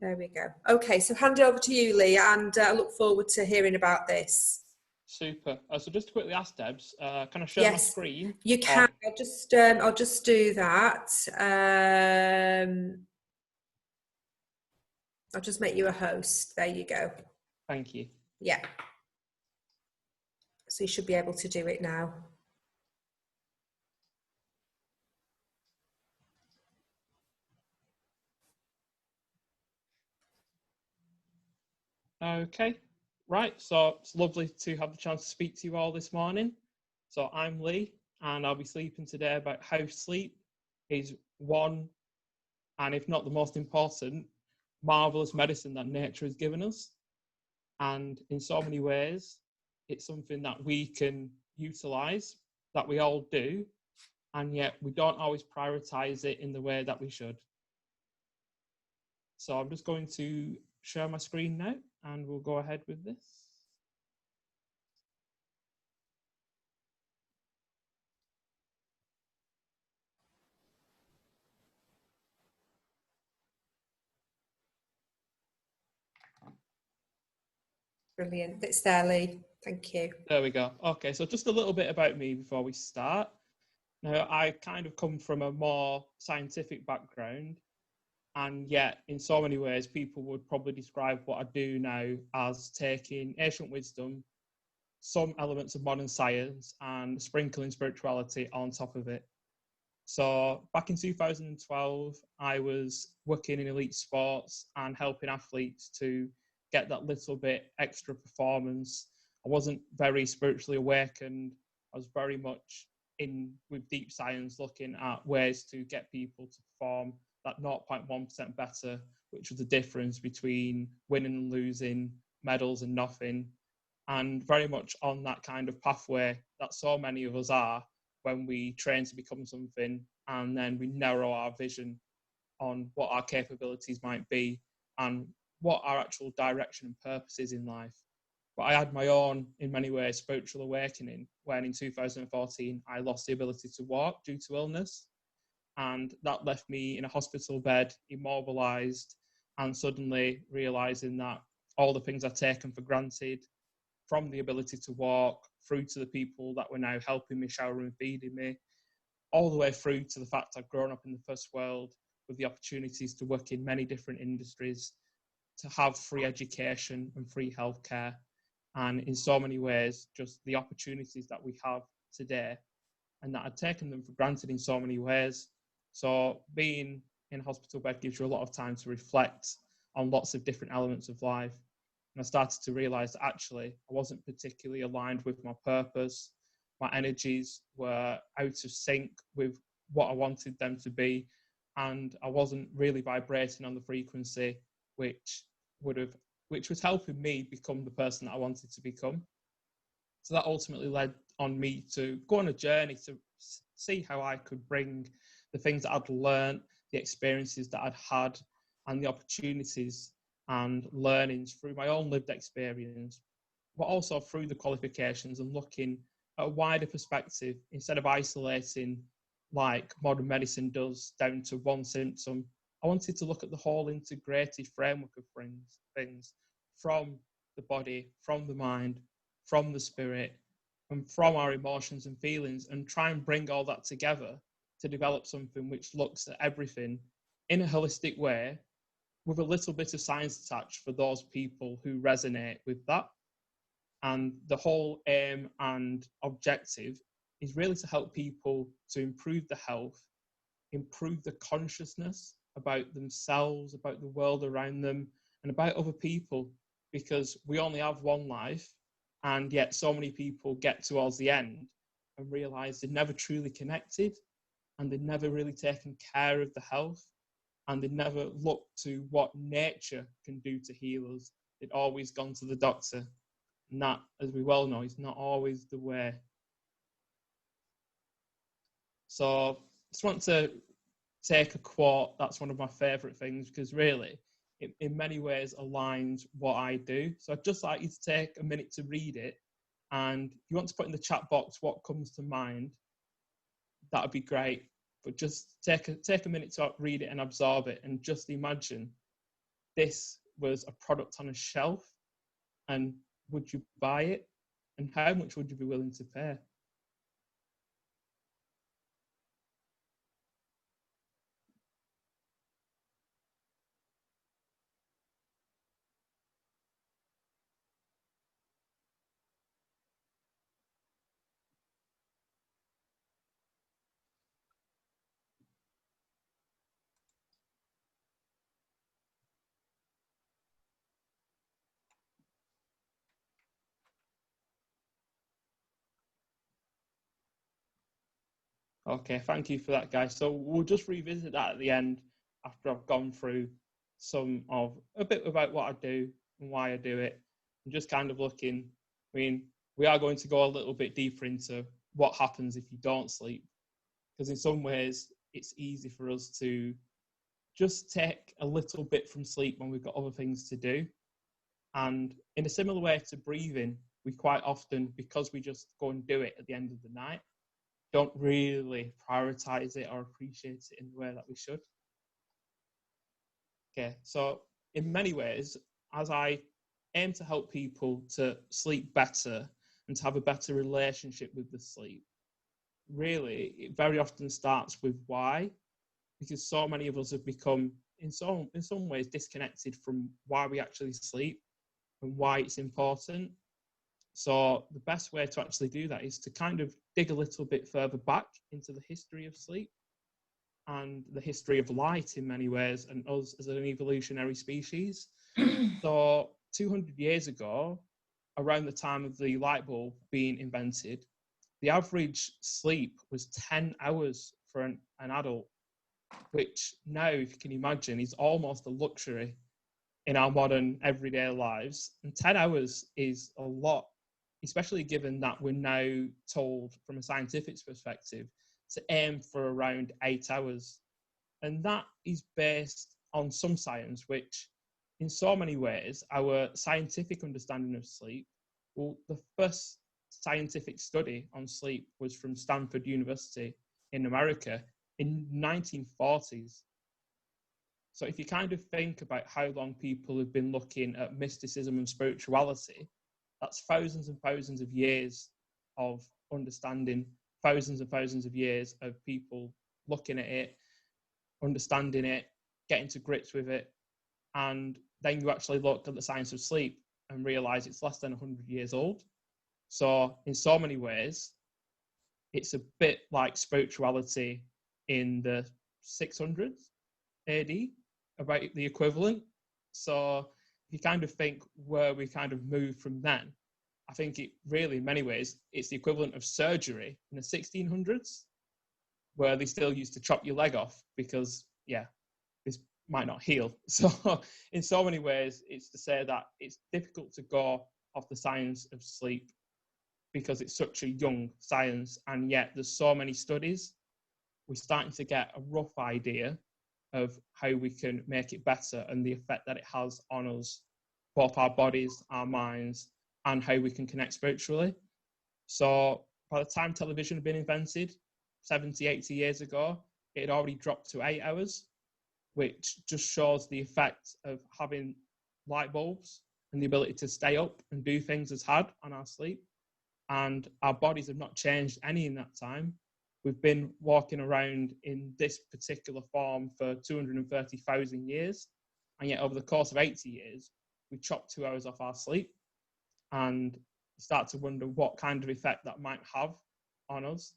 There we go. Okay, so hand it over to you, Lee, and I look forward to hearing about this. Super. So just to quickly ask Debs, can I share my Yes, screen? you can. I'll just do that. I'll just make you a host. There you go. Thank you. Yeah. So you should be able to do it now. Okay. Right. So it's lovely to have the chance to speak to you all this morning. So I'm Lee, and I'll be speaking today about how sleep is one, and if not the most important, marvellous medicine that nature has given us. And in so many ways, it's something that we can utilize, that we all do, and yet we don't always prioritize it in the way that we should. So I'm just going to share my screen now, and we'll go ahead with this. Brilliant. It's there, Lee. Thank you. There we go. Okay, so just a little bit about me before we start. Now, I kind of come from a more scientific background, and yet in so many ways, people would probably describe what I do now as taking ancient wisdom, some elements of modern science, and sprinkling spirituality on top of it. So back in 2012, I was working in elite sports and helping athletes to get that little bit extra performance. I wasn't very spiritually awakened. I was very much in with deep science, looking at ways to get people to perform that 0.1% better, which was the difference between winning and losing, medals and nothing. And very much on that kind of pathway that so many of us are when we train to become something, and then we narrow our vision on what our capabilities might be and what our actual direction and purpose is in life. But I had my own, in many ways, spiritual awakening when in 2014 I lost the ability to walk due to illness. And that left me in a hospital bed, immobilized, and suddenly realizing that all the things I'd taken for granted, from the ability to walk through to the people that were now helping me, showering and feeding me, all the way through to the fact I've grown up in the first world with the opportunities to work in many different industries, to have free education and free healthcare, and in so many ways, just the opportunities that we have today, and that I'd taken them for granted in so many ways. So being in a hospital bed gives you a lot of time to reflect on lots of different elements of life. And I started to realize that actually I wasn't particularly aligned with my purpose. My energies were out of sync with what I wanted them to be. And I wasn't really vibrating on the frequency which was helping me become the person that I wanted to become. So that ultimately led on me to go on a journey to see how I could bring the things that I'd learned, the experiences that I'd had, and the opportunities and learnings through my own lived experience, but also through the qualifications and looking at a wider perspective instead of isolating like modern medicine does down to one symptom. I wanted to look at the whole integrated framework of things from the body, from the mind, from the spirit, and from our emotions and feelings, and try and bring all that together to develop something which looks at everything in a holistic way with a little bit of science attached for those people who resonate with that. And the whole aim and objective is really to help people to improve the health, improve the consciousness about themselves, about the world around them, and about other people, because we only have one life, and yet so many people get towards the end and realize they've never truly connected, and they've never really taken care of the health, and they'd never looked to what nature can do to heal us. They'd always gone to the doctor. And that, as we well know, is not always the way. So I just want to take a quote. That's one of my favourite things, because really, it in many ways aligns what I do. So I'd just like you to take a minute to read it. And if you want to put in the chat box what comes to mind, that would be great. But just take a minute to read it and absorb it, and just imagine this was a product on a shelf, and would you buy it? And how much would you be willing to pay? Okay, thank you for that, guys. So we'll just revisit that at the end after I've gone through a bit about what I do and why I do it, and just kind of looking. I mean, we are going to go a little bit deeper into what happens if you don't sleep, because in some ways it's easy for us to just take a little bit from sleep when we've got other things to do. And in a similar way to breathing, we quite often, because we just go and do it at the end of the night, don't really prioritize it or appreciate it in the way that we should. Okay, so in many ways, as I aim to help people to sleep better and to have a better relationship with the sleep, really, it very often starts with why, because so many of us have become, in some ways, disconnected from why we actually sleep and why it's important. So the best way to actually do that is to kind of dig a little bit further back into the history of sleep and the history of light in many ways, and us as an evolutionary species. So 200 years ago, around the time of the light bulb being invented, the average sleep was 10 hours for an adult, which now, if you can imagine, is almost a luxury in our modern everyday lives. And 10 hours is a lot, especially given that we're now told from a scientific perspective to aim for around 8 hours. And that is based on some science, which in so many ways, our scientific understanding of sleep, well, the first scientific study on sleep was from Stanford University in America in 1940s. So if you kind of think about how long people have been looking at mysticism and spirituality, that's thousands and thousands of years of understanding, thousands and thousands of years of people looking at it, understanding it, getting to grips with it. And then you actually look at the science of sleep and realize it's less than 100 years old. So in so many ways, it's a bit like spirituality in the 600s AD, about the equivalent. So if you kind of think where we kind of moved from then, I think it really, in many ways, it's the equivalent of surgery in the 1600s, where they still used to chop your leg off because, this might not heal. So in so many ways, it's to say that it's difficult to go off the science of sleep because it's such a young science, and yet there's so many studies. We're starting to get a rough idea of how we can make it better and the effect that it has on us, both our bodies, our minds, and how we can connect spiritually. So by the time television had been invented 70, 80 years ago, it had already dropped to 8 hours, which just shows the effect of having light bulbs and the ability to stay up and do things has had on our sleep. And our bodies have not changed any in that time. We've been walking around in this particular form for 230,000 years. And yet over the course of 80 years, we chopped 2 hours off our sleep, and start to wonder what kind of effect that might have on us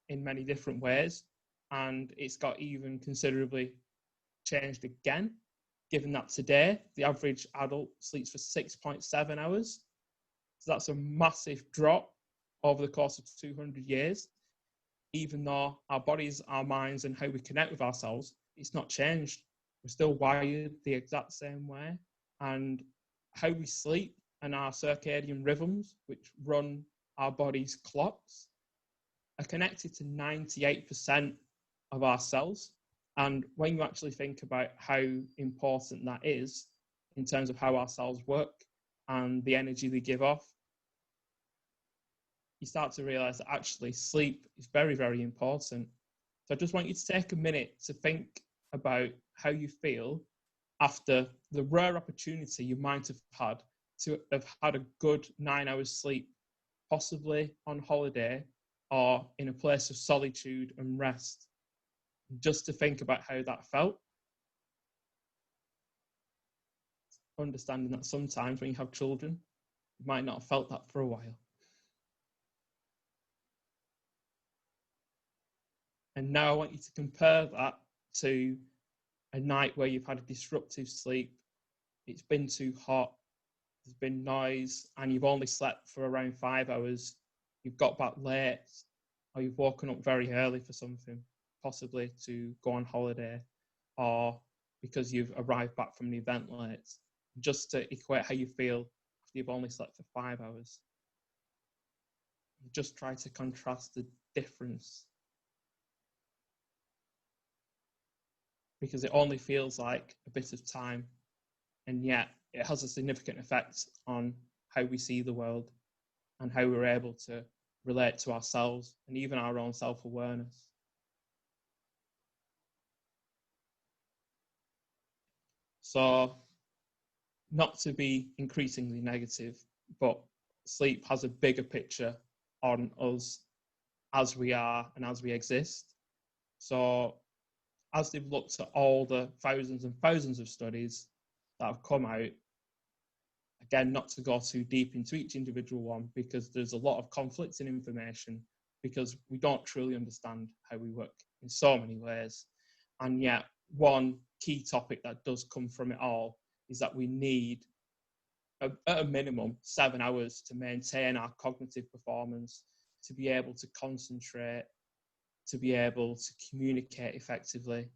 in many different ways. And it's got even considerably changed again, given that today the average adult sleeps for 6.7 hours. So that's a massive drop over the course of 200 years. Even though our bodies, our minds, and how we connect with ourselves, it's not changed. We're still wired the exact same way. And how we sleep and our circadian rhythms, which run our body's clocks, are connected to 98% of our cells. And when you actually think about how important that is in terms of how our cells work and the energy they give off, you start to realize that actually sleep is very, very important. So I just want you to take a minute to think about how you feel after the rare opportunity you might have had to have had a good 9 hours sleep, possibly on holiday or in a place of solitude and rest, just to think about how that felt. Understanding that sometimes when you have children, you might not have felt that for a while. And now I want you to compare that to a night where you've had a disruptive sleep, it's been too hot, there's been noise, and you've only slept for around 5 hours, you've got back late, or you've woken up very early for something, possibly to go on holiday, or because you've arrived back from an event late, just to equate how you feel after you've only slept for 5 hours. Just try to contrast the difference, because it only feels like a bit of time, and yet it has a significant effect on how we see the world and how we're able to relate to ourselves and even our own self-awareness. So, not to be increasingly negative, but sleep has a bigger picture on us as we are and as we exist. So, as they've looked at all the thousands and thousands of studies that have come out, again, not to go too deep into each individual one, because there's a lot of conflicting information, because we don't truly understand how we work in so many ways. And yet, one key topic that does come from it all is that we need, at a minimum, 7 hours to maintain our cognitive performance, to be able to concentrate, to be able to communicate effectively,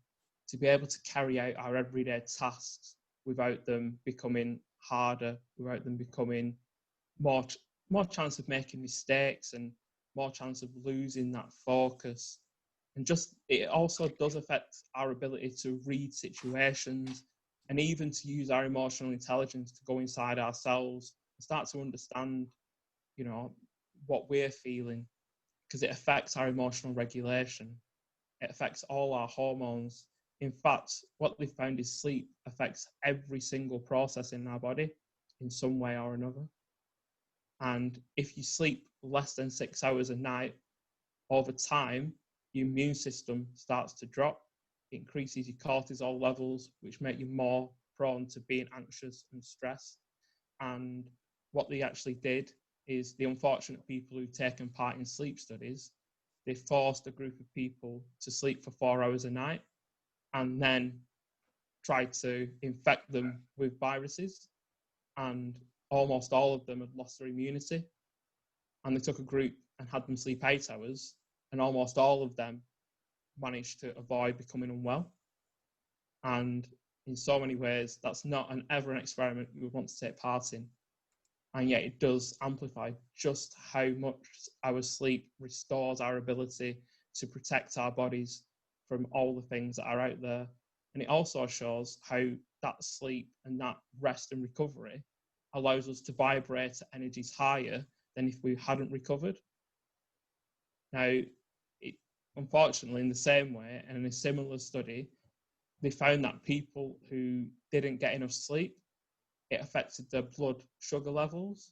to be able to carry out our everyday tasks without them becoming harder, without them becoming more chance of making mistakes and more chance of losing that focus. And just, it also does affect our ability to read situations and even to use our emotional intelligence to go inside ourselves and start to understand, what we're feeling, because it affects our emotional regulation. It affects all our hormones. In fact, what they found is sleep affects every single process in our body in some way or another. And if you sleep less than 6 hours a night, over time, your immune system starts to drop. It increases your cortisol levels, which make you more prone to being anxious and stressed. And what they actually did is, the unfortunate people who've taken part in sleep studies, they forced a group of people to sleep for 4 hours a night and then tried to infect them with viruses. And almost all of them had lost their immunity. And they took a group and had them sleep 8 hours, and almost all of them managed to avoid becoming unwell. And in so many ways, that's not ever an experiment you would want to take part in. And yet it does amplify just how much our sleep restores our ability to protect our bodies from all the things that are out there. And it also shows how that sleep and that rest and recovery allows us to vibrate at energies higher than if we hadn't recovered. Now, unfortunately, in the same way, and in a similar study, they found that people who didn't get enough sleep, it affected their blood sugar levels,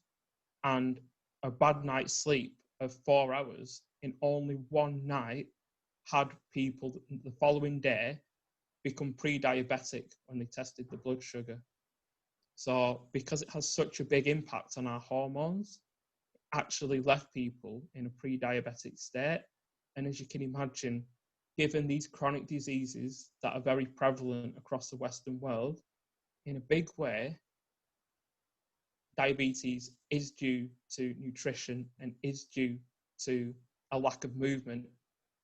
and a bad night's sleep of 4 hours in only one night had people the following day become pre-diabetic when they tested the blood sugar. So because it has such a big impact on our hormones, it actually left people in a pre-diabetic state. And as you can imagine, given these chronic diseases that are very prevalent across the Western world, in a big way, diabetes is due to nutrition and is due to a lack of movement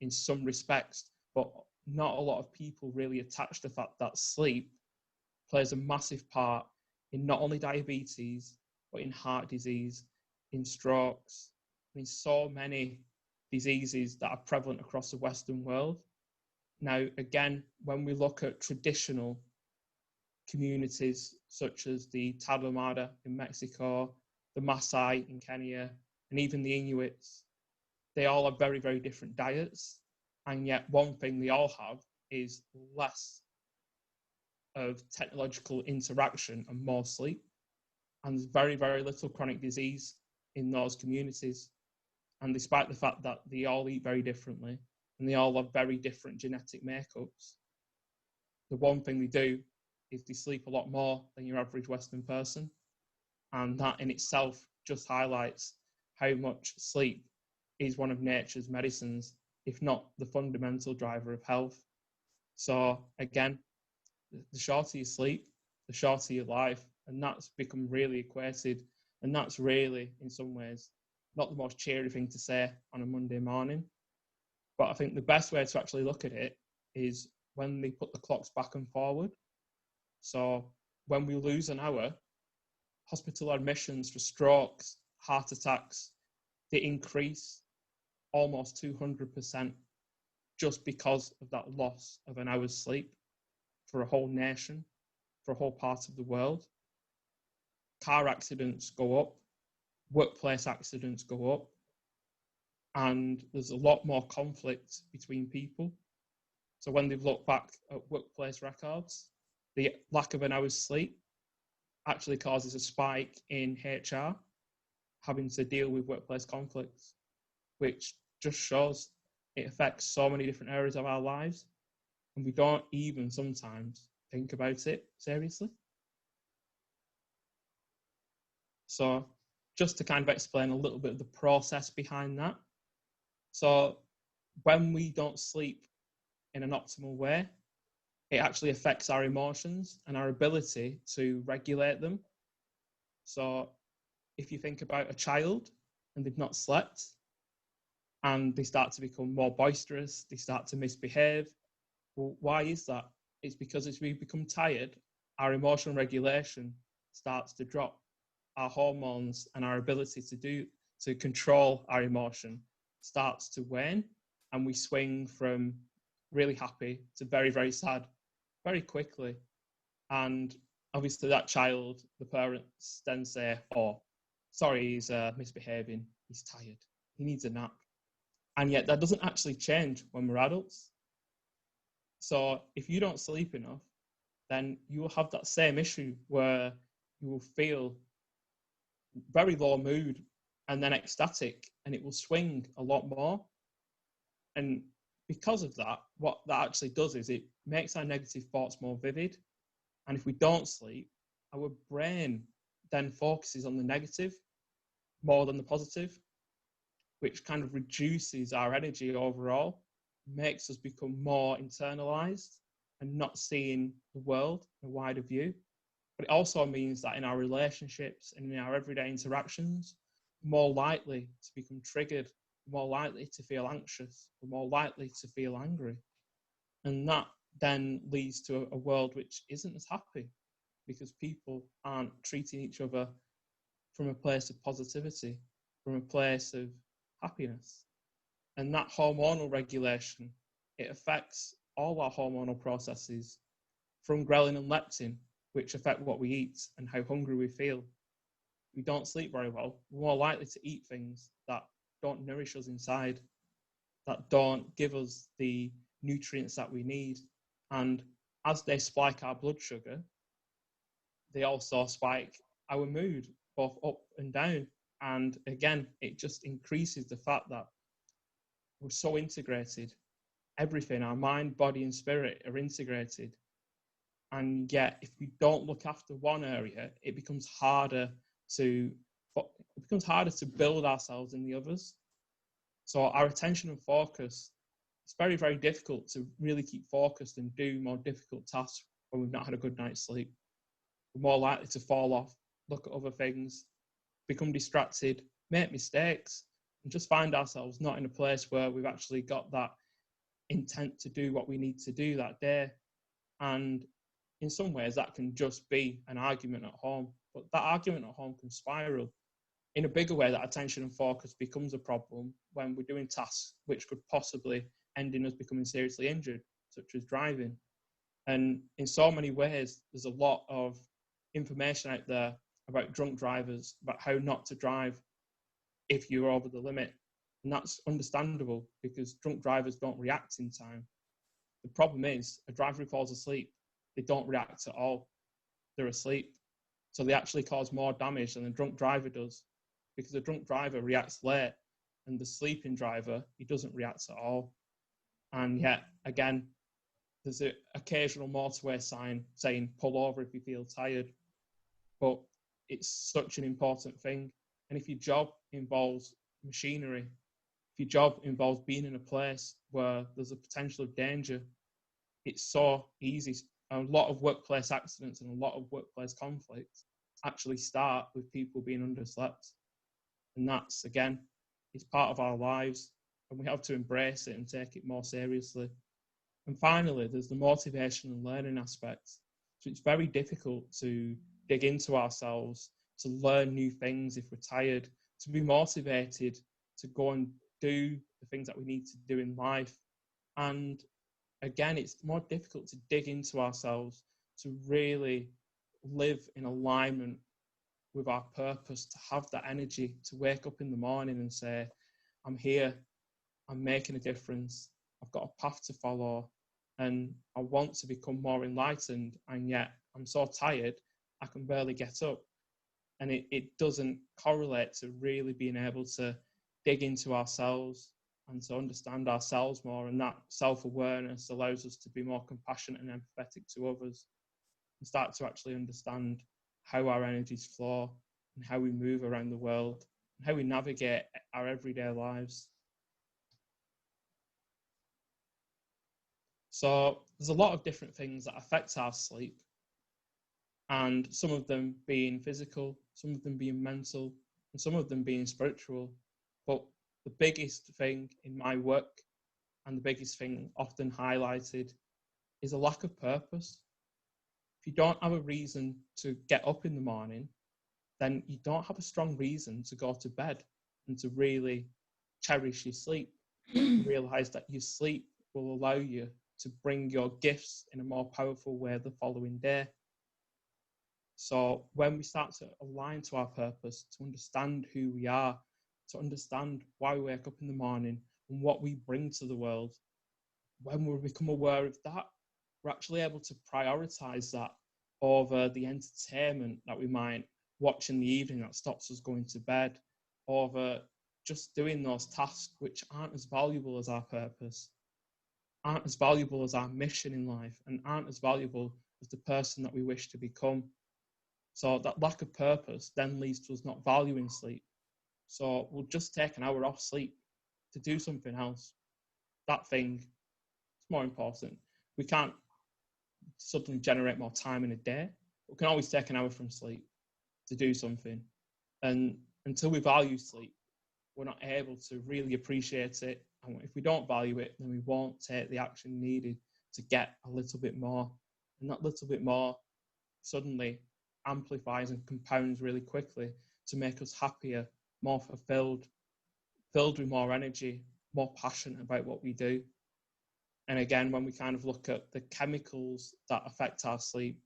in some respects, but not a lot of people really attach the fact that sleep plays a massive part in not only diabetes, but in heart disease, in strokes, in so many diseases that are prevalent across the Western world. Now, again, when we look at traditional communities such as the Tarahumara in Mexico, the Maasai in Kenya, and even the Inuits, they all have very, very different diets. And yet one thing they all have is less of technological interaction and more sleep. And there's very, very little chronic disease in those communities. And despite the fact that they all eat very differently and they all have very different genetic makeups, the one thing they do is they sleep a lot more than your average Western person. And that in itself just highlights how much sleep is one of nature's medicines, if not the fundamental driver of health. So again, the shorter you sleep, the shorter your life, and that's become really equated. And that's really, in some ways, not the most cheery thing to say on a Monday morning. But I think the best way to actually look at it is when they put the clocks back and forward. So when we lose an hour, hospital admissions for strokes, heart attacks, they increase almost 200% just because of that loss of an hour's sleep for a whole nation, for a whole part of the world. Car accidents go up, workplace accidents go up, and there's a lot more conflict between people. So when they've looked back at workplace records, the lack of an hour's sleep actually causes a spike in HR having to deal with workplace conflicts, which just shows it affects so many different areas of our lives, and we don't even sometimes think about it seriously. So just to kind of explain a little bit of the process behind that. So when we don't sleep in an optimal way, it actually affects our emotions and our ability to regulate them. So if you think about a child and they've not slept and they start to become more boisterous, they start to misbehave. Well, why is that? It's because as we become tired, our emotional regulation starts to drop. Our hormones and our ability to control our emotion starts to wane, and we swing from really happy to very, very sad very quickly. And obviously that child, the parents then say, oh, sorry, he's misbehaving, he's tired, he needs a nap. And yet that doesn't actually change when we're adults. So if you don't sleep enough, then you will have that same issue where you will feel very low mood and then ecstatic, and it will swing a lot more. And because of that, what that actually does is it makes our negative thoughts more vivid. And if we don't sleep, our brain then focuses on the negative more than the positive, which kind of reduces our energy overall, makes us become more internalized and not seeing the world in a wider view. But it also means that in our relationships and in our everyday interactions, we're more likely to become triggered, more likely to feel anxious, we're more likely to feel angry. And that then leads to a world which isn't as happy because people aren't treating each other from a place of positivity, from a place of happiness. And that hormonal regulation, it affects all our hormonal processes from ghrelin and leptin, which affect what we eat and how hungry we feel. If we don't sleep very well, we're more likely to eat things that don't nourish us inside, that don't give us the nutrients that we need. And as they spike our blood sugar, they also spike our mood, both up and down. And again, it just increases the fact that we're so integrated. Everything, our mind, body, and spirit are integrated. And yet, if we don't look after one area, it becomes harder to build ourselves in the others. So our attention and focus, it's very, very difficult to really keep focused and do more difficult tasks when we've not had a good night's sleep. We're more likely to fall off, look at other things, become distracted, make mistakes, and just find ourselves not in a place where we've actually got that intent to do what we need to do that day. And in some ways, that can just be an argument at home. But that argument at home can spiral. In a bigger way, that attention and focus becomes a problem when we're doing tasks which could possibly end in us becoming seriously injured, such as driving. And in so many ways, there's a lot of information out there about drunk drivers, about how not to drive if you're over the limit. And that's understandable because drunk drivers don't react in time. The problem is a driver who falls asleep, they don't react at all. They're asleep. So they actually cause more damage than a drunk driver does, because the drunk driver reacts late, and the sleeping driver, he doesn't react at all. And yet, again, there's an occasional motorway sign saying pull over if you feel tired, but it's such an important thing. And if your job involves machinery, if your job involves being in a place where there's a potential of danger, it's so easy. A lot of workplace accidents and a lot of workplace conflicts actually start with people being underslept. And that's, again, it's part of our lives, and we have to embrace it and take it more seriously. And finally, there's the motivation and learning aspects. So it's very difficult to dig into ourselves, to learn new things if we're tired, to be motivated to go and do the things that we need to do in life. And again, it's more difficult to dig into ourselves, to really live in alignment with our purpose, to have that energy to wake up in the morning and say, I'm here, I'm making a difference, I've got a path to follow, and I want to become more enlightened, and yet I'm so tired, I can barely get up. And it doesn't correlate to really being able to dig into ourselves and to understand ourselves more. And that self-awareness allows us to be more compassionate and empathetic to others, and start to actually understand how our energies flow and how we move around the world and how we navigate our everyday lives. So there's a lot of different things that affect our sleep, and some of them being physical, some of them being mental, and some of them being spiritual. But the biggest thing in my work, and the biggest thing often highlighted, is a lack of purpose. If you don't have a reason to get up in the morning, then you don't have a strong reason to go to bed and to really cherish your sleep. Realize that your sleep will allow you to bring your gifts in a more powerful way the following day. So when we start to align to our purpose, to understand who we are, to understand why we wake up in the morning and what we bring to the world, when we become aware of that, we're actually able to prioritize that over the entertainment that we might watch in the evening that stops us going to bed, over just doing those tasks which aren't as valuable as our purpose, aren't as valuable as our mission in life, and aren't as valuable as the person that we wish to become. So that lack of purpose then leads to us not valuing sleep. So we'll just take an hour off sleep to do something else. That thing is more important. We can't suddenly generate more time in a day. We can always take an hour from sleep to do something. And until we value sleep, we're not able to really appreciate it. And if we don't value it, then we won't take the action needed to get a little bit more. And that little bit more suddenly amplifies and compounds really quickly to make us happier, more fulfilled, filled with more energy, more passionate about what we do. And again, when we kind of look at the chemicals that affect our sleep,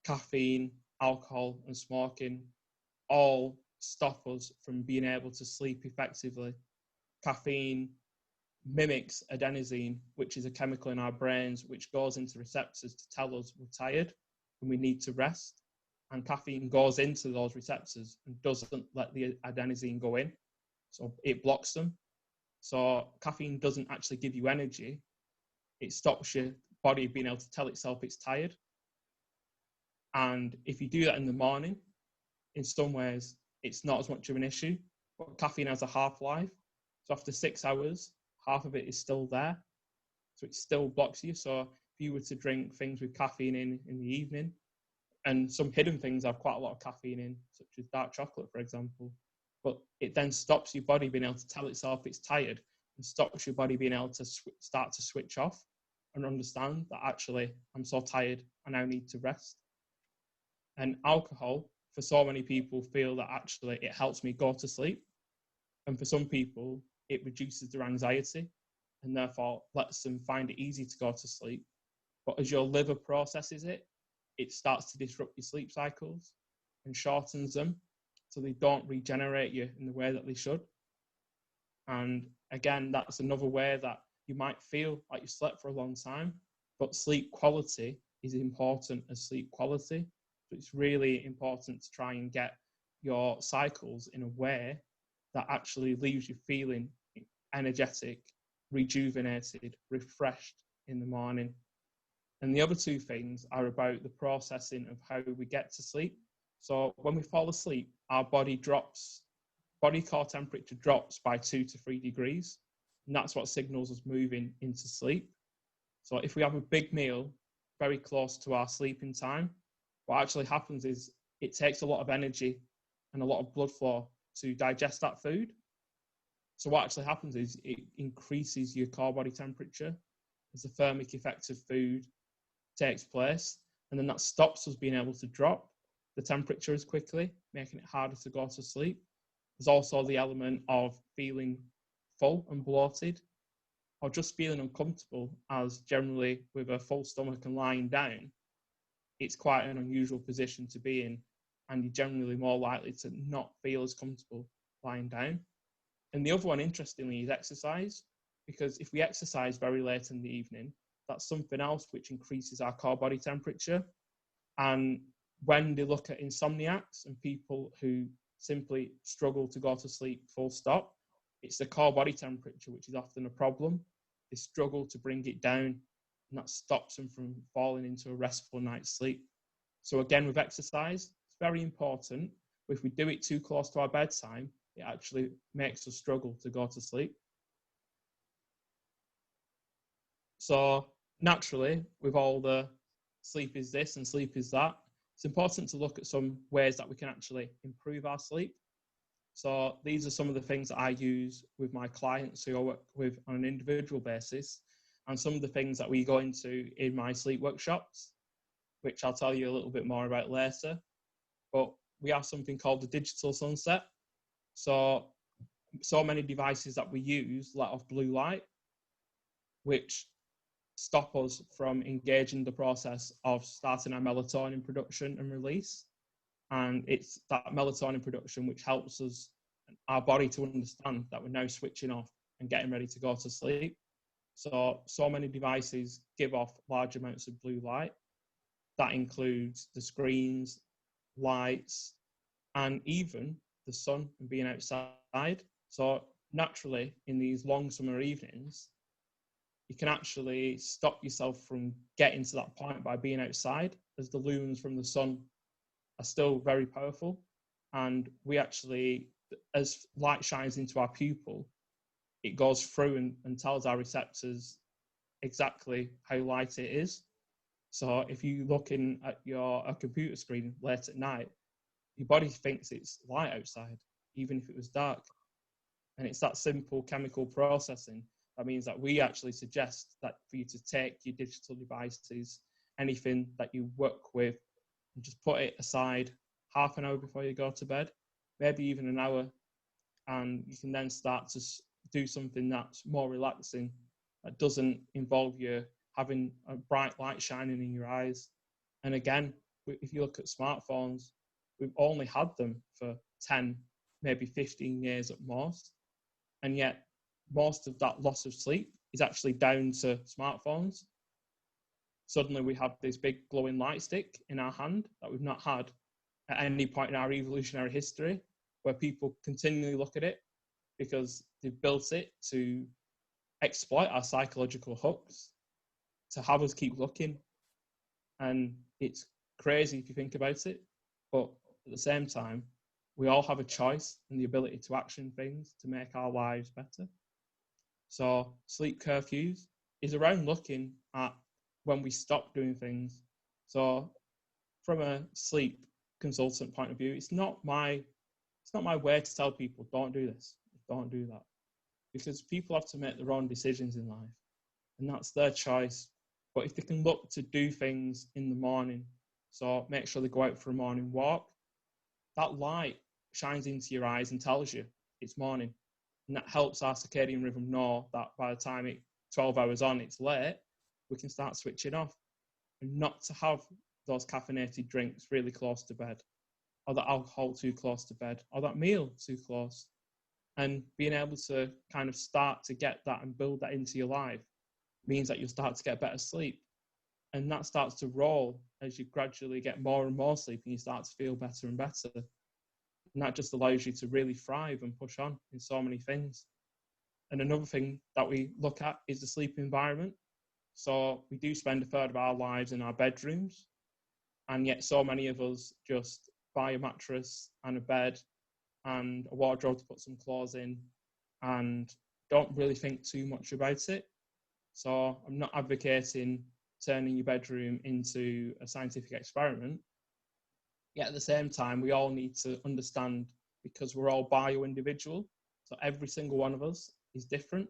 caffeine, alcohol, and smoking all stop us from being able to sleep effectively. Caffeine mimics adenosine, which is a chemical in our brains which goes into receptors to tell us we're tired and we need to rest. And caffeine goes into those receptors and doesn't let the adenosine go in. So it blocks them. So caffeine doesn't actually give you energy. It stops your body being able to tell itself it's tired. And if you do that in the morning, in some ways, it's not as much of an issue. But caffeine has a half-life. So after 6 hours, half of it is still there. So it still blocks you. So if you were to drink things with caffeine in the evening, and some hidden things have quite a lot of caffeine in, such as dark chocolate, for example, but it then stops your body being able to tell itself it's tired and stops your body being able to start to switch off and understand that actually I'm so tired, I now need to rest. And alcohol, for so many people, feel that actually it helps me go to sleep. And for some people, it reduces their anxiety and therefore lets them find it easy to go to sleep. But as your liver processes it, it starts to disrupt your sleep cycles and shortens them so they don't regenerate you in the way that they should. And again, that's another way that you might feel like you slept for a long time, but sleep quality is important as sleep quality. So it's really important to try and get your cycles in a way that actually leaves you feeling energetic, rejuvenated, refreshed in the morning. And the other two things are about the processing of how we get to sleep. So when we fall asleep, our body core temperature drops by 2 to 3 degrees. And that's what signals us moving into sleep. So if we have a big meal very close to our sleeping time, what actually happens is it takes a lot of energy and a lot of blood flow to digest that food. So what actually happens is it increases your core body temperature as the thermic effect of food takes place, and then that stops us being able to drop the temperature as quickly, making it harder to go to sleep. There's also the element of feeling full and bloated, or just feeling uncomfortable, as generally with a full stomach and lying down, it's quite an unusual position to be in, and you're generally more likely to not feel as comfortable lying down. And the other one, interestingly, is exercise, because if we exercise very late in the evening, that's something else which increases our core body temperature. And when they look at insomniacs and people who simply struggle to go to sleep full stop, it's the core body temperature which is often a problem. They struggle to bring it down, and that stops them from falling into a restful night's sleep. So again, with exercise, it's very important. But if we do it too close to our bedtime, it actually makes us struggle to go to sleep. So naturally, with all the sleep is this and sleep is that, it's important to look at some ways that we can actually improve our sleep. So these are some of the things that I use with my clients who I work with on an individual basis, and some of the things that we go into in my sleep workshops, which I'll tell you a little bit more about later. But we have something called the digital sunset. So many devices that we use let off blue light, which stop us from engaging the process of starting our melatonin production and release. And it's that melatonin production which helps us, our body, to understand that we're now switching off and getting ready to go to sleep. So many devices give off large amounts of blue light. That includes the screens, lights, and even the sun and being outside. So naturally, in these long summer evenings, you can actually stop yourself from getting to that point by being outside, as the lumens from the sun are still very powerful. And we actually, as light shines into our pupil, it goes through and tells our receptors exactly how light it is. So if you're looking at a computer screen late at night, your body thinks it's light outside, even if it was dark. And it's that simple chemical processing that means that we actually suggest that for you to take your digital devices, anything that you work with, and just put it aside half an hour before you go to bed, maybe even an hour, and you can then start to do something that's more relaxing, that doesn't involve you having a bright light shining in your eyes. And again, if you look at smartphones, we've only had them for 10, maybe 15 years at most. And yet most of that loss of sleep is actually down to smartphones. Suddenly we have this big glowing light stick in our hand that we've not had at any point in our evolutionary history, where people continually look at it because they've built it to exploit our psychological hooks, to have us keep looking. And it's crazy if you think about it, but at the same time, we all have a choice and the ability to action things to make our lives better. So sleep curfews is around looking at when we stop doing things. So from a sleep consultant point of view, it's not my way to tell people don't do this, don't do that, because people have to make their own decisions in life, and that's their choice. But if they can look to do things in the morning, so make sure they go out for a morning walk, that light shines into your eyes and tells you it's morning. And that helps our circadian rhythm know that by the time 12 hours on, it's late, we can start switching off. And not to have those caffeinated drinks really close to bed, or that alcohol too close to bed, or that meal too close. And being able to kind of start to get that and build that into your life means that you'll start to get better sleep. And that starts to roll as you gradually get more and more sleep and you start to feel better and better. And that just allows you to really thrive and push on in so many things. And another thing that we look at is the sleep environment. So we do spend a third of our lives in our bedrooms, and yet so many of us just buy a mattress and a bed and a wardrobe to put some clothes in and don't really think too much about it. So I'm not advocating turning your bedroom into a scientific experiment. Yet at the same time, we all need to understand, because we're all bio-individual, so every single one of us is different.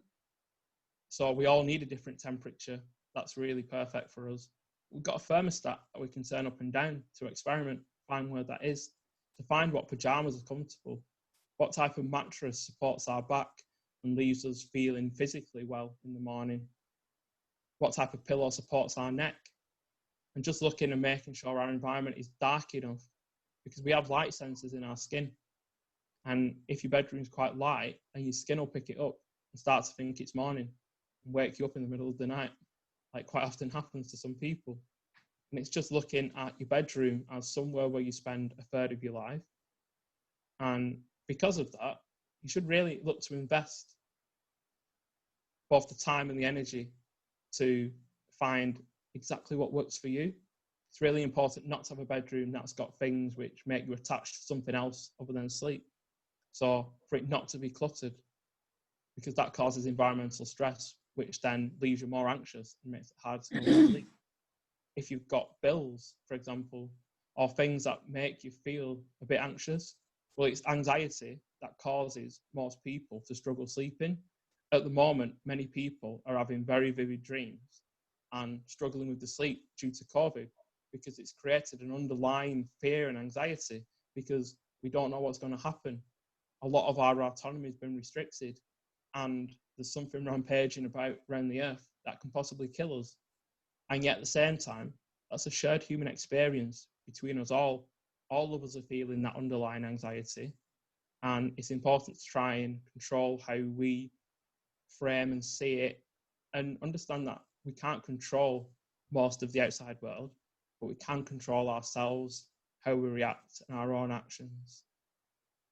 So we all need a different temperature that's really perfect for us. We've got a thermostat that we can turn up and down to experiment, find where that is, to find what pajamas are comfortable, what type of mattress supports our back and leaves us feeling physically well in the morning, what type of pillow supports our neck, and just looking and making sure our environment is dark enough, because we have light sensors in our skin. And if your bedroom's quite light, then your skin will pick it up and start to think it's morning and wake you up in the middle of the night, like quite often happens to some people. And it's just looking at your bedroom as somewhere where you spend a third of your life. And because of that, you should really look to invest both the time and the energy to find exactly what works for you. It's really important not to have a bedroom that's got things which make you attached to something else other than sleep. So for it not to be cluttered, because that causes environmental stress, which then leaves you more anxious and makes it hard to go to sleep. If you've got bills, for example, or things that make you feel a bit anxious, well, it's anxiety that causes most people to struggle sleeping. At the moment, many people are having very vivid dreams and struggling with the sleep due to COVID, because it's created an underlying fear and anxiety because we don't know what's going to happen. A lot of our autonomy has been restricted, and there's something rampaging about around the earth that can possibly kill us. And yet at the same time, that's a shared human experience between us all. All of us are feeling that underlying anxiety. And it's important to try and control how we frame and see it, and understand that we can't control most of the outside world, but we can control ourselves, how we react, and our own actions.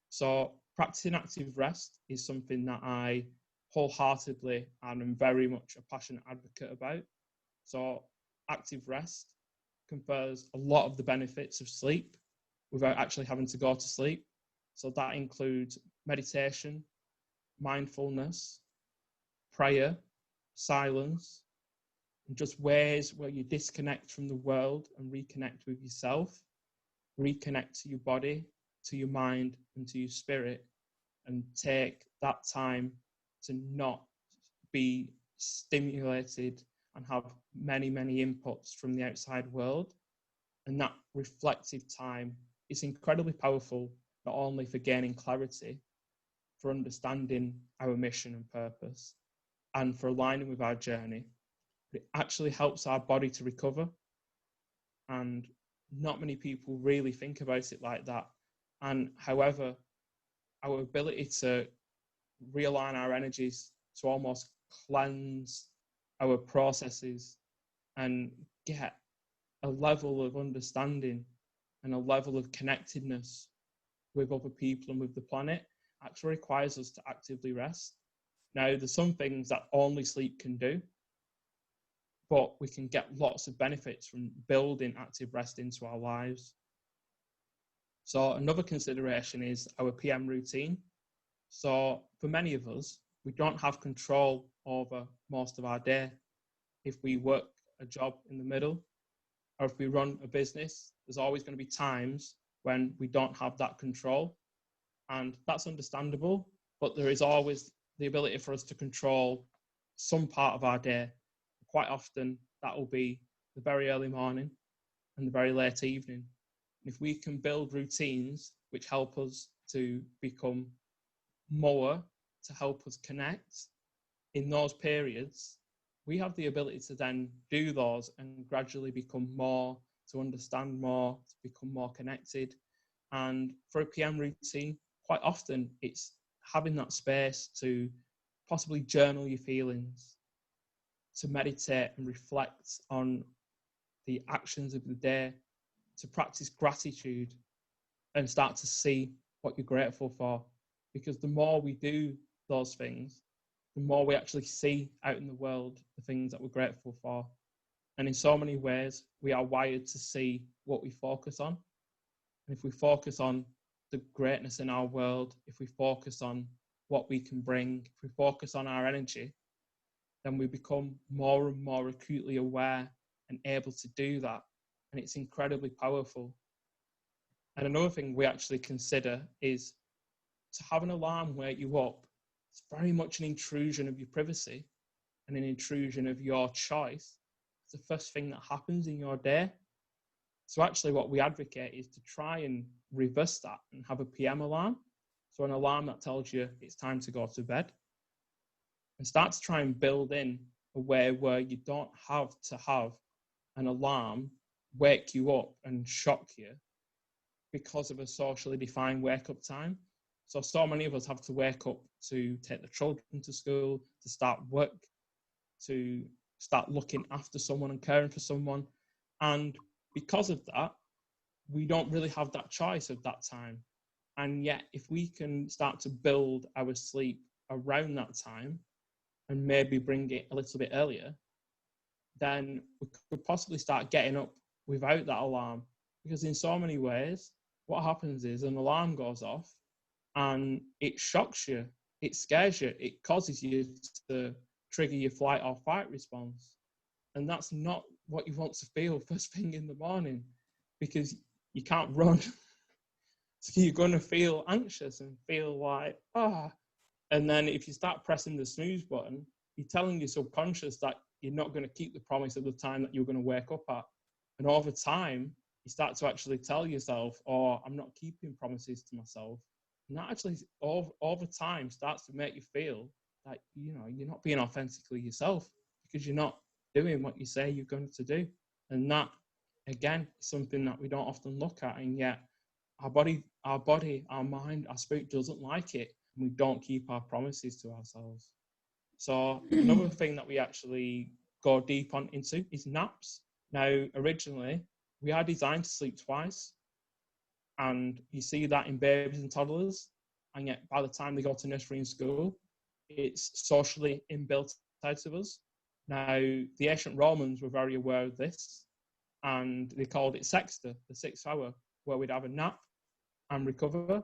So practicing active rest is something that I wholeheartedly and am very much a passionate advocate about. So active rest confers a lot of the benefits of sleep without actually having to go to sleep. So that includes meditation, mindfulness, prayer, silence, and just ways where you disconnect from the world and reconnect with yourself, reconnect to your body, to your mind, and to your spirit, and take that time to not be stimulated and have many, many inputs from the outside world. And that reflective time is incredibly powerful, not only for gaining clarity, for understanding our mission and purpose, and for aligning with our journey, but it actually helps our body to recover. And not many people really think about it like that. And however, our ability to realign our energies, to almost cleanse our processes and get a level of understanding and a level of connectedness with other people and with the planet, actually requires us to actively rest. Now, there's some things that only sleep can do, but we can get lots of benefits from building active rest into our lives. So another consideration is our PM routine. So for many of us, we don't have control over most of our day. If we work a job in the middle, or if we run a business, there's always going to be times when we don't have that control. And that's understandable, but there is always the ability for us to control some part of our day. Quite often, that will be the very early morning and the very late evening. If we can build routines which help us to become more, to help us connect in those periods, we have the ability to then do those and gradually become more, to understand more, to become more connected. And for a PM routine, quite often it's having that space to possibly journal your feelings, to meditate and reflect on the actions of the day, to practice gratitude and start to see what you're grateful for. Because the more we do those things, the more we actually see out in the world the things that we're grateful for. And in so many ways, we are wired to see what we focus on. And if we focus on the greatness in our world, if we focus on what we can bring, if we focus on our energy, then we become more and more acutely aware and able to do that. And it's incredibly powerful. And another thing we actually consider is to have an alarm wake you up. It's very much an intrusion of your privacy and an intrusion of your choice. It's the first thing that happens in your day. So actually what we advocate is to try and reverse that and have a PM alarm. So an alarm that tells you it's time to go to bed. And start to try and build in a way where you don't have to have an alarm wake you up and shock you because of a socially defined wake-up time. So many of us have to wake up to take the children to school, to start work, to start looking after someone and caring for someone. And because of that, we don't really have that choice of that time. And yet, if we can start to build our sleep around that time and maybe bring it a little bit earlier, then we could possibly start getting up without that alarm. Because in so many ways, what happens is an alarm goes off and it shocks you, it scares you, it causes you to trigger your flight or fight response. And that's not what you want to feel first thing in the morning, because you can't run. So you're going to feel anxious and feel like, And then if you start pressing the snooze button, you're telling your subconscious that you're not going to keep the promise of the time that you're going to wake up at. And over time, you start to actually tell yourself, I'm not keeping promises to myself. And that actually, over time, starts to make you feel that, you're not being authentically yourself because you're not doing what you say you're going to do. And that, again, is something that we don't often look at. And yet our body, our mind, our spirit doesn't like it. And we don't keep our promises to ourselves. So another thing that we actually go deep into is naps. Now, originally, we are designed to sleep twice. And you see that in babies and toddlers. And yet, by the time they go to nursery and school, it's socially inbuilt out of us. Now, the ancient Romans were very aware of this. And they called it sexta, the 6th hour, where we'd have a nap and recover.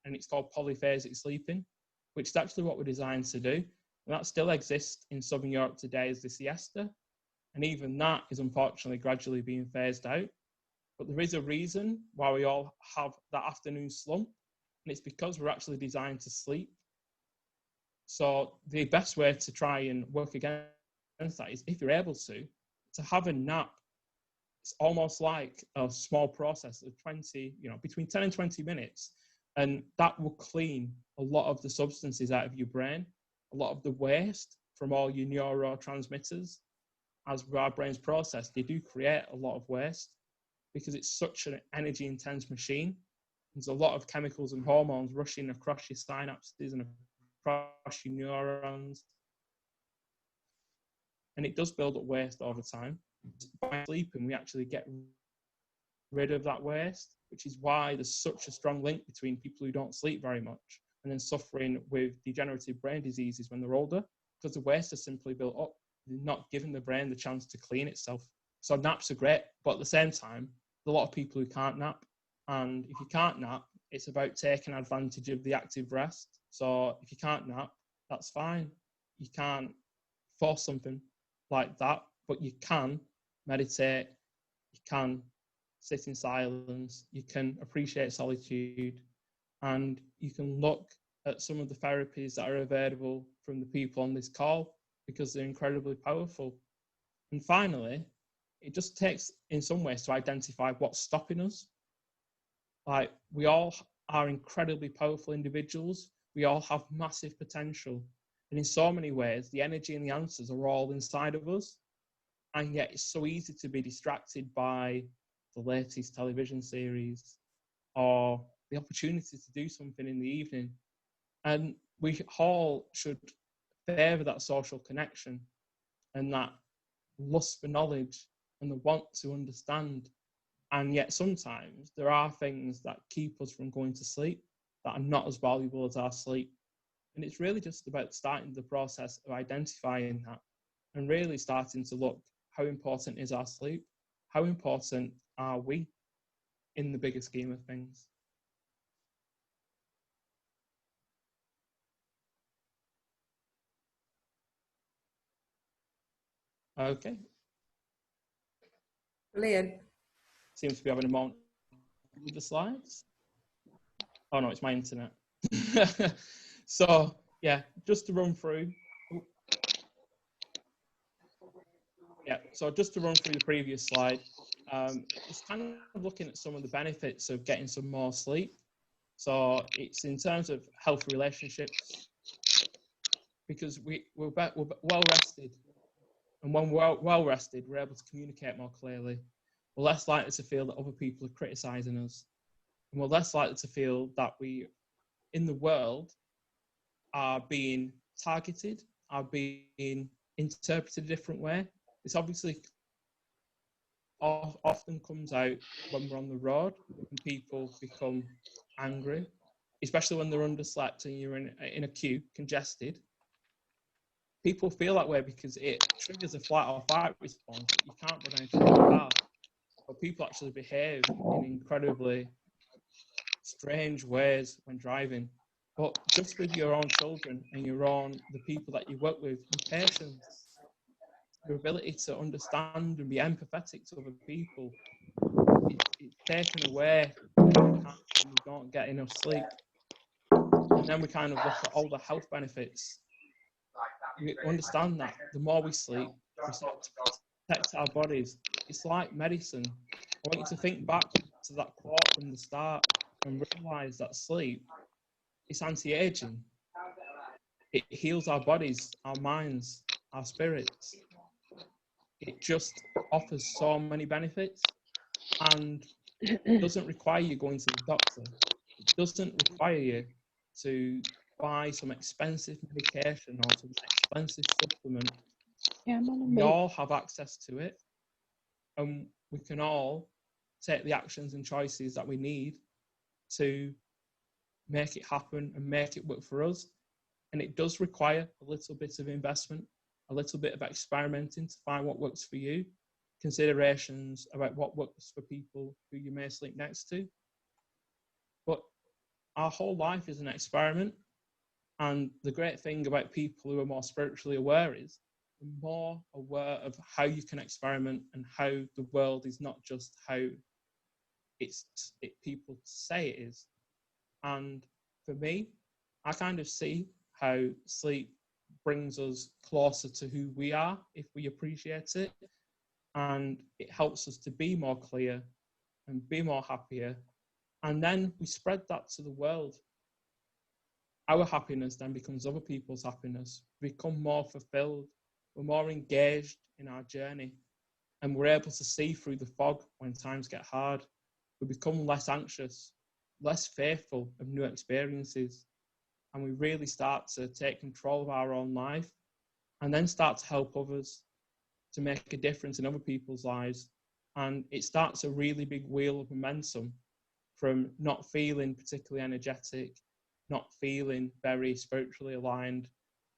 And it's called polyphasic sleeping, which is actually what we're designed to do. And that still exists in Southern Europe today as the siesta. And even that is unfortunately gradually being phased out. But there is a reason why we all have that afternoon slump. And it's because we're actually designed to sleep. So the best way to try and work against that is, if you're able to have a nap. It's almost like a small process of 20, between 10 and 20 minutes. And that will clean a lot of the substances out of your brain, a lot of the waste from all your neurotransmitters. As our brains process, they do create a lot of waste because it's such an energy intense machine. There's a lot of chemicals and hormones rushing across your synapses and across your neurons. And it does build up waste over time. By sleeping, we actually get rid of that waste, which is why there's such a strong link between people who don't sleep very much and then suffering with degenerative brain diseases when they're older, because the waste is simply built up. They're not giving the brain the chance to clean itself. So naps are great, but at the same time, there's a lot of people who can't nap. And if you can't nap, it's about taking advantage of the active rest. So if you can't nap, that's fine. You can't force something like that, but you can meditate, you can sit in silence, you can appreciate solitude, and you can look at some of the therapies that are available from the people on this call because they're incredibly powerful. And finally, it just takes, in some ways, to identify what's stopping us. Like, we all are incredibly powerful individuals. We all have massive potential. And in so many ways, the energy and the answers are all inside of us. And yet it's so easy to be distracted by the latest television series or the opportunity to do something in the evening. And we all should favour that social connection and that lust for knowledge and the want to understand. And yet sometimes there are things that keep us from going to sleep that are not as valuable as our sleep. And it's really just about starting the process of identifying that and really starting to look, how important is our sleep? How important are we in the bigger scheme of things? Okay. Brilliant. Seems to be having a moment with the slides. Oh no, it's my internet. So yeah, just to run through. Yeah, so just to run through the previous slide, it's kind of looking at some of the benefits of getting some more sleep. So it's in terms of healthy relationships, because we're well rested. And when we're well rested, we're able to communicate more clearly. We're less likely to feel that other people are criticizing us. And we're less likely to feel that we, in the world, are being targeted, are being interpreted a different way. This obviously often comes out when we're on the road and people become angry, especially when they're underslept and you're in a queue, congested. People feel that way because it triggers a flight or fight response that you can't run out of your car. But people actually behave in incredibly strange ways when driving. But just with your own children and the people that you work with, your patience, your ability to understand and be empathetic to other people, it's taken away when you don't get enough sleep. And then we kind of look at all the health benefits. We understand that the more we sleep, we start to protect our bodies. It's like medicine. I want you to think back to that quote from the start and realize that sleep is anti-aging. It heals our bodies, our minds, our spirits. It just offers so many benefits and doesn't require you going to the doctor. It doesn't require you to buy some expensive medication or some expensive supplement. We all have access to it, and we can all take the actions and choices that we need to make it happen and make it work for us. And it does require a little bit of investment, a little bit of experimenting to find what works for you, considerations about what works for people who you may sleep next to. But our whole life is an experiment. And the great thing about people who are more spiritually aware is they're more aware of how you can experiment and how the world is not just how people say it is. And for me, I kind of see how sleep brings us closer to who we are if we appreciate it. And it helps us to be more clear and be more happier. And then we spread that to the world. Our happiness then becomes other people's happiness. We become more fulfilled. We're more engaged in our journey. And we're able to see through the fog when times get hard. We become less anxious, less fearful of new experiences. And we really start to take control of our own life and then start to help others, to make a difference in other people's lives. And it starts a really big wheel of momentum from not feeling particularly energetic, not feeling very spiritually aligned.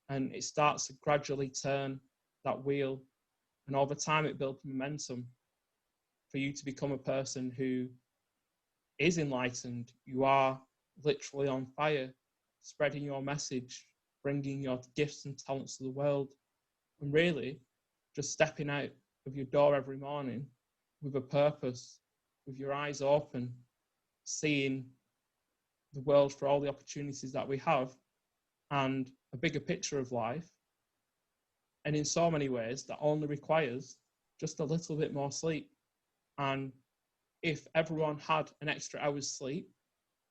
And it starts to gradually turn that wheel. And over time, it builds momentum for you to become a person who is enlightened. You are literally on fire, spreading your message, bringing your gifts and talents to the world, and really just stepping out of your door every morning with a purpose, with your eyes open, seeing the world for all the opportunities that we have and a bigger picture of life. And in so many ways, that only requires just a little bit more sleep. And if everyone had an extra hour's sleep,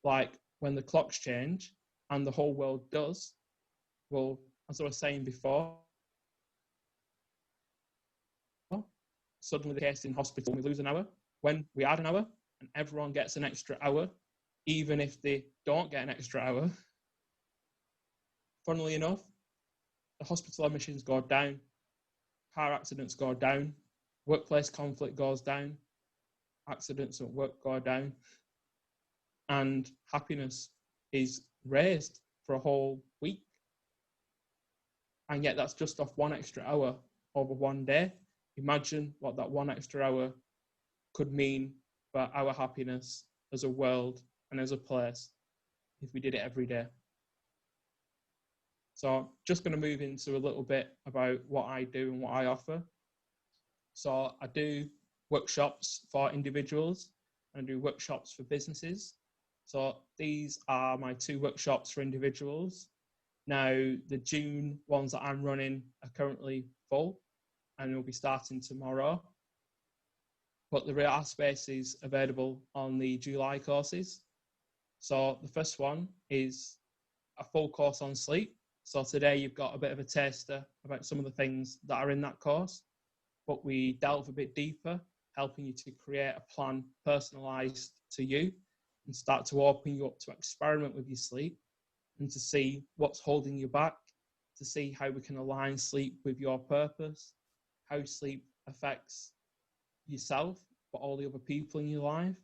like when the clocks change and the whole world does, well, as I was saying before, suddenly the case in hospital, we lose an hour. When we add an hour and everyone gets an extra hour, even if they don't get an extra hour, funnily enough, the hospital admissions go down, car accidents go down, workplace conflict goes down, accidents at work go down, and happiness is raised for a whole week. And yet that's just off 1 extra hour over 1 day. Imagine what that 1 extra hour could mean for our happiness as a world and as a place if we did it every day. So just going to move into a little bit about what I do and what I offer. So I do workshops for individuals and I do workshops for businesses. So these are my 2 workshops for individuals. Now, the June ones that I'm running are currently full and will be starting tomorrow. But there are spaces available on the July courses. So the first one is a full course on sleep. So today you've got a bit of a taster about some of the things that are in that course, but we delve a bit deeper, helping you to create a plan personalized to you and start to open you up to experiment with your sleep and to see what's holding you back, to see how we can align sleep with your purpose, how sleep affects yourself, but all the other people in your life.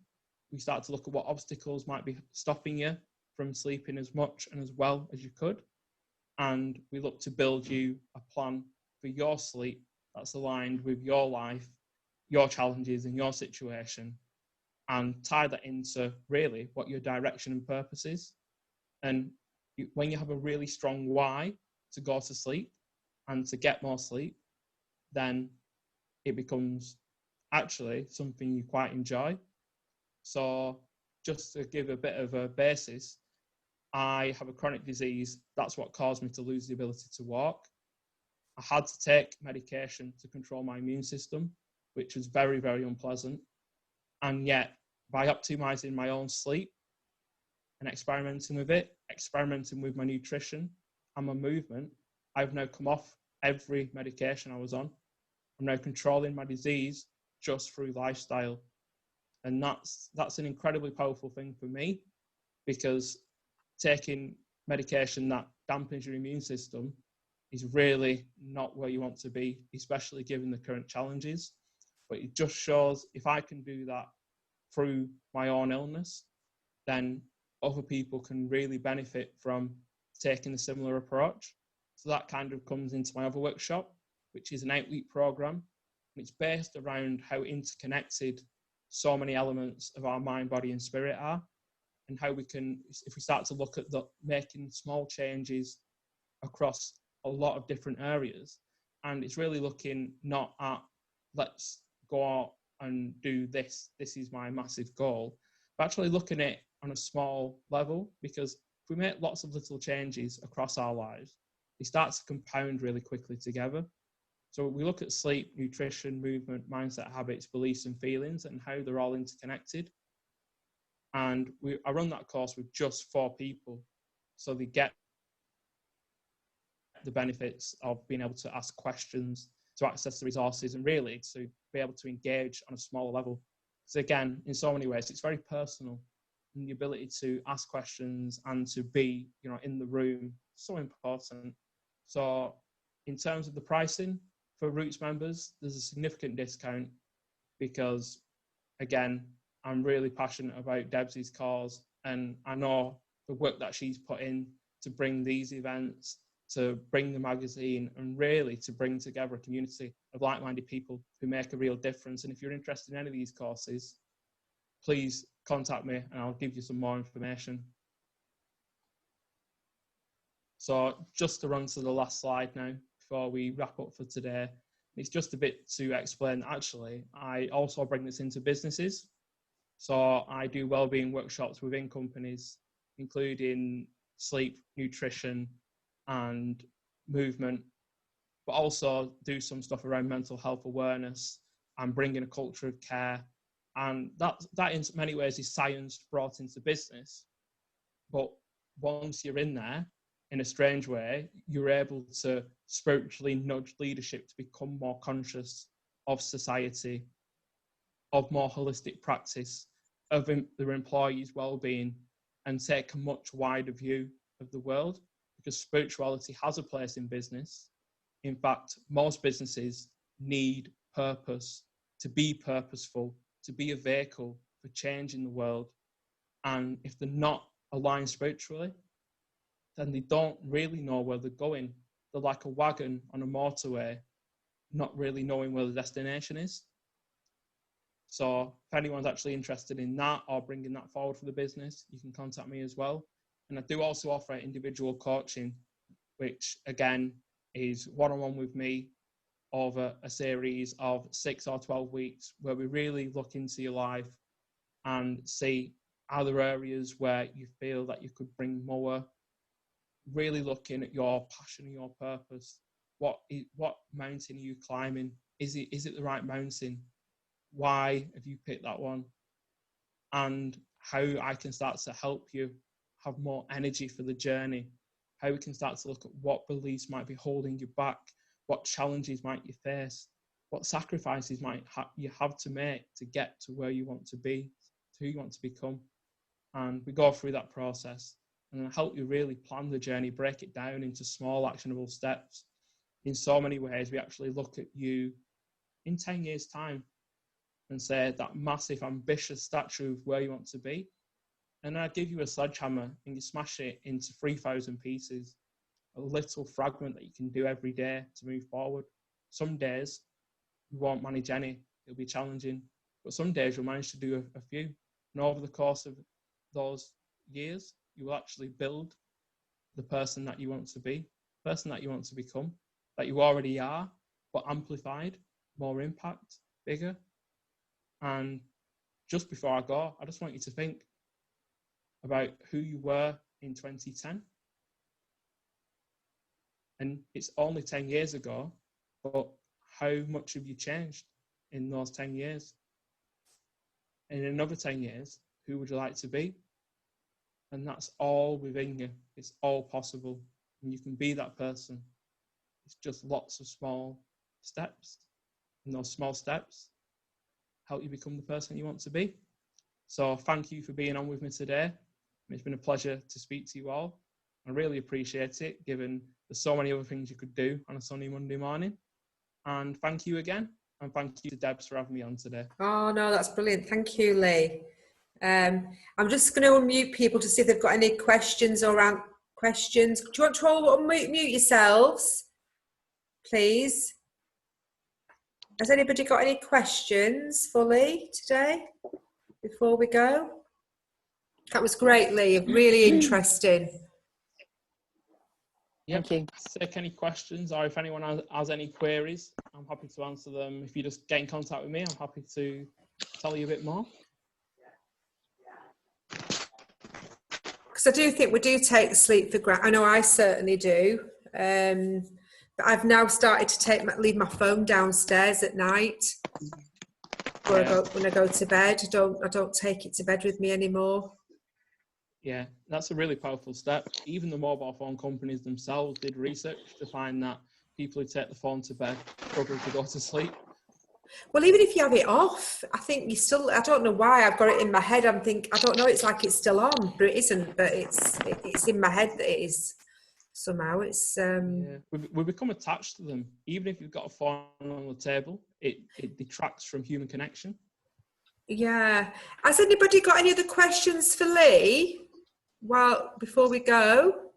We start to look at what obstacles might be stopping you from sleeping as much and as well as you could. And we look to build you a plan for your sleep that's aligned with your life, your challenges and your situation, and tie that into really what your direction and purpose is. And when you have a really strong why to go to sleep and to get more sleep, then it becomes actually something you quite enjoy. So just to give a bit of a basis, I have a chronic disease. That's what caused me to lose the ability to walk. I had to take medication to control my immune system, which was very, very unpleasant. And yet, by optimizing my own sleep and experimenting with it, experimenting with my nutrition and my movement, I've now come off every medication I was on. I'm now controlling my disease just through lifestyle. And that's an incredibly powerful thing for me, because taking medication that dampens your immune system is really not where you want to be, especially given the current challenges. But it just shows if I can do that through my own illness, then other people can really benefit from taking a similar approach. So that kind of comes into my other workshop, which is an 8-week program. And it's based around how interconnected so many elements of our mind, body and spirit are, and how we can, if we start to look at making small changes across a lot of different areas. And it's really looking not at, let's go out and do this is my massive goal, but actually looking at it on a small level, because if we make lots of little changes across our lives, they start to compound really quickly together. So we look at sleep, nutrition, movement, mindset, habits, beliefs and feelings, and how they're all interconnected. And I run that course with just 4 people, so they get the benefits of being able to ask questions, to access the resources, and really to be able to engage on a smaller level. So again, in so many ways, it's very personal, and the ability to ask questions and to be, in the room, so important. So in terms of the pricing for Roots members, there's a significant discount because, again, I'm really passionate about Debsy's cause, and I know the work that she's put in to bring these events, to bring the magazine, and really to bring together a community of like-minded people who make a real difference. And if you're interested in any of these courses, please contact me and I'll give you some more information. So just to run to the last slide now before we wrap up for today, it's just a bit to explain, actually, I also bring this into businesses. So I do wellbeing workshops within companies, including sleep, nutrition, and movement, but also do some stuff around mental health awareness and bring in a culture of care. And that in many ways is science brought into business. But once you're in there, in a strange way, you're able to spiritually nudge leadership to become more conscious of society, of more holistic practice, of their employees' well-being, and take a much wider view of the world, because spirituality has a place in business. In fact, most businesses need purpose to be purposeful, to be a vehicle for change in the world. And if they're not aligned spiritually, then they don't really know where they're going. They're like a wagon on a motorway, not really knowing where the destination is. So if anyone's actually interested in that or bringing that forward for the business, you can contact me as well. And I do also offer individual coaching, which again is one-on-one with me over a series of 6 or 12 weeks, where we really look into your life and see, are there areas where you feel that you could bring more, really looking at your passion and your purpose. What mountain are you climbing? Is it the right mountain? Why have you picked that one? And how I can start to help you have more energy for the journey. How we can start to look at what beliefs might be holding you back, what challenges might you face, what sacrifices might you have to make to get to where you want to be, to who you want to become. And we go through that process and help you really plan the journey, break it down into small actionable steps. In so many ways, we actually look at you in 10 years' time and say that massive, ambitious statue of where you want to be. And I give you a sledgehammer and you smash it into 3,000 pieces, a little fragment that you can do every day to move forward. Some days you won't manage any, it'll be challenging, but some days you'll manage to do a few. And over the course of those years, you will actually build the person that you want to be, the person that you want to become, that you already are, but amplified, more impact, bigger. And just before I go, I just want you to think about who you were in 2010. And it's only 10 years ago, but how much have you changed in those 10 years? And in another 10 years, who would you like to be? And that's all within you. It's all possible. And you can be that person. It's just lots of small steps. And those small steps help you become the person you want to be. So thank you for being on with me today. It's been a pleasure to speak to you all. I really appreciate it, given there's so many other things you could do on a sunny Monday morning. And thank you again. And thank you to Debs for having me on today. Oh, no, that's brilliant. Thank you, Lee. I'm just going to unmute people to see if they've got any questions or questions. Do you want to all unmute yourselves, please? Has anybody got any questions for Lee today before we go? That was great, Lee. Really interesting. Yep. Thank you. Take any questions, or if anyone has any queries, I'm happy to answer them. If you just get in contact with me, I'm happy to tell you a bit more. Because I do think we do take sleep for granted. I know I certainly do. But I've now started to leave my phone downstairs at night when I go to bed. I don't take it to bed with me anymore. Yeah, that's a really powerful step. Even the mobile phone companies themselves did research to find that people who take the phone to bed struggle to go to sleep. Well, even if you have it off, I think you still, I don't know why I've got it in my head. I don't know, it's like it's still on, but it isn't, but it's in my head that it is somehow. It's yeah, we become attached to them. Even if you've got a phone on the table, it detracts from human connection. Yeah. Has anybody got any other questions for Lee? Well, before we go,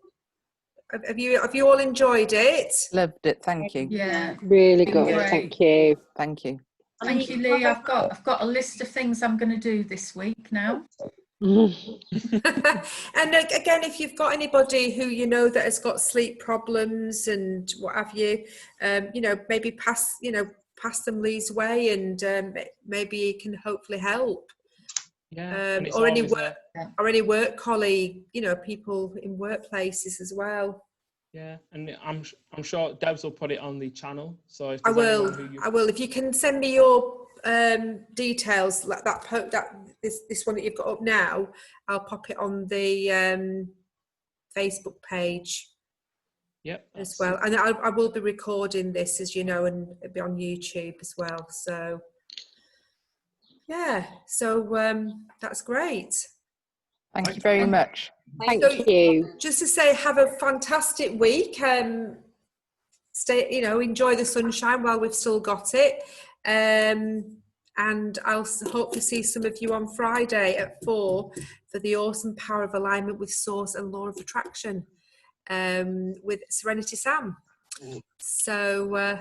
have you all enjoyed it? Loved it, thank you. Yeah, really good. Thank you. Thank you. Thank you, Lee. I've got a list of things I'm going to do this week now. And again, if you've got anybody who you know that has got sleep problems and what have you, maybe pass them Lee's way, and maybe he can hopefully help. Yeah, or any work colleague, people in workplaces as well. Yeah, and I'm sure Debs will put it on the channel. So if I will. If you can send me your details, like this one that you've got up now, I'll pop it on the Facebook page. Yep, as well. And I will be recording this, as you know, and it'll be on YouTube as well. So yeah, so that's great. Thank you very much. Thank you. Just to say, have a fantastic week. Enjoy the sunshine while we've still got it. and I'll hopefully see some of you on Friday at 4 for the awesome power of alignment with source and law of attraction with Serenity Sam. So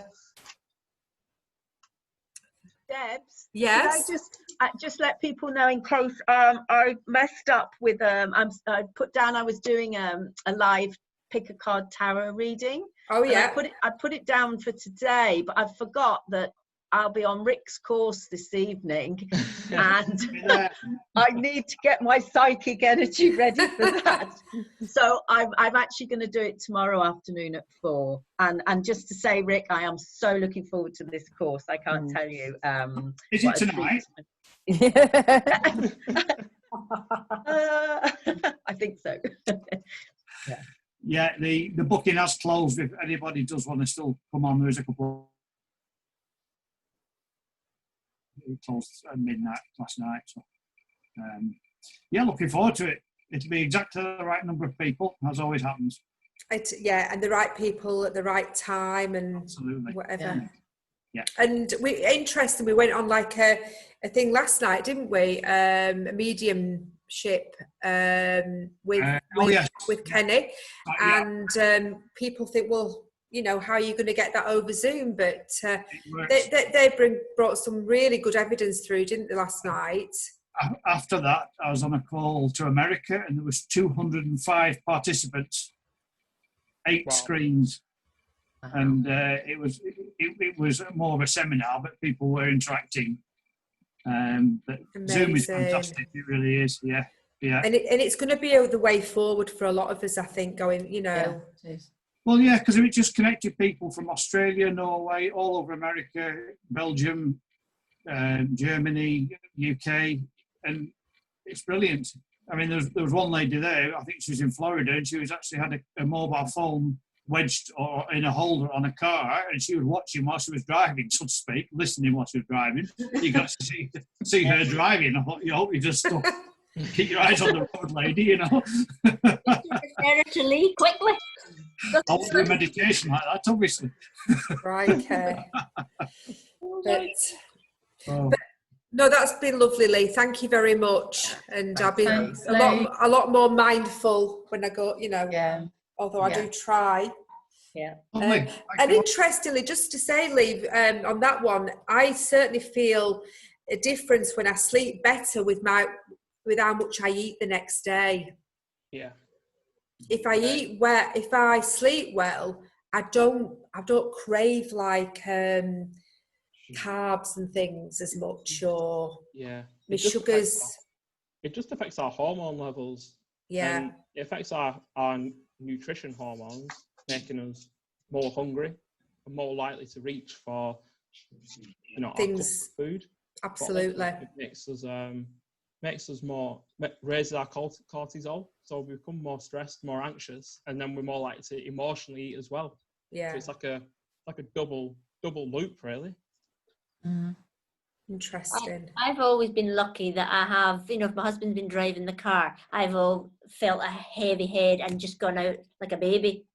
Debs, yes, could I just let people know in case I messed up with I put down I was doing a live pick a card tarot reading. oh And yeah, I put it down for today, but I forgot that I'll be on Rick's course this evening, and I need to get my psychic energy ready for that. So I'm actually going to do it tomorrow afternoon at 4. And just to say, Rick, I am so looking forward to this course. I can't tell you. Is it tonight? I think so. Yeah, the booking has closed. If anybody does want to still come on, there is a couple. It closed at midnight last night. So, yeah, looking forward to it. It'll be exactly the right number of people, as always happens. yeah, and the right people at the right time, and Absolutely. whatever. Yeah. And we interesting. We went on like a thing last night, didn't we? A mediumship with Kenny, and people think, well, you know, how are you going to get that over Zoom? But they brought some really good evidence through, didn't they, last night? After that, I was on a call to America, and there was 205 participants, 8 screens, and it was more of a seminar, but people were interacting. But Zoom is fantastic; it really is. Yeah. And it's going to be the way forward for a lot of us, I think. Going, you know. Yeah, it is. Well, yeah, because it just connected people from Australia, Norway, all over America, Belgium, Germany, UK, and it's brilliant. I mean, there was one lady there, I think she was in Florida, and she actually had a mobile phone wedged or in a holder on a car, and she was watching while she was driving, so to speak, listening while she was driving. You got to see her driving. I thought, you hope you just stop. Keep your eyes on the road, lady, you know. To leave quickly. I won't do meditation like that, obviously. Right, okay. But no, that's been lovely, Lee. Thank you very much. And I've been a lot more mindful when I go, you know, although I do try. Yeah. And interestingly, just to say, Lee, on that one, I certainly feel a difference when I sleep better with how much I eat the next day. Yeah. If I sleep well, I don't crave like carbs and things as much, or my sugars. It just affects our hormone levels. Yeah. And it affects our nutrition hormones, making us more hungry and more likely to reach for, you know, things, our food. Absolutely. It makes us more, raises our cortisol, so we become more stressed, more anxious, and then we're more likely to emotionally eat as well. Yeah. So it's like a double loop, really. Interesting. I've always been lucky that I have, you know, if my husband's been driving the car, I've all felt a heavy head and just gone out like a baby,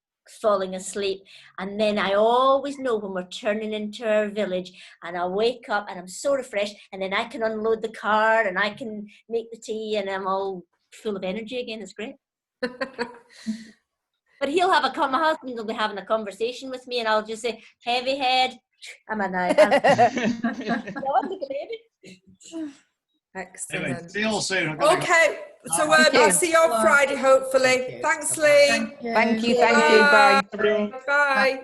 falling asleep. And then I always know when we're turning into our village, and I wake up and I'm so refreshed, and then I can unload the car and I can make the tea and I'm all full of energy again. It's great. But my husband will be having a conversation with me, and I'll just say, heavy head, I'm a now. Excellent. Anyway, see you all soon. Okay, so I'll see you on Friday, hopefully. Thanks, Lee. Thank you. Bye. Bye.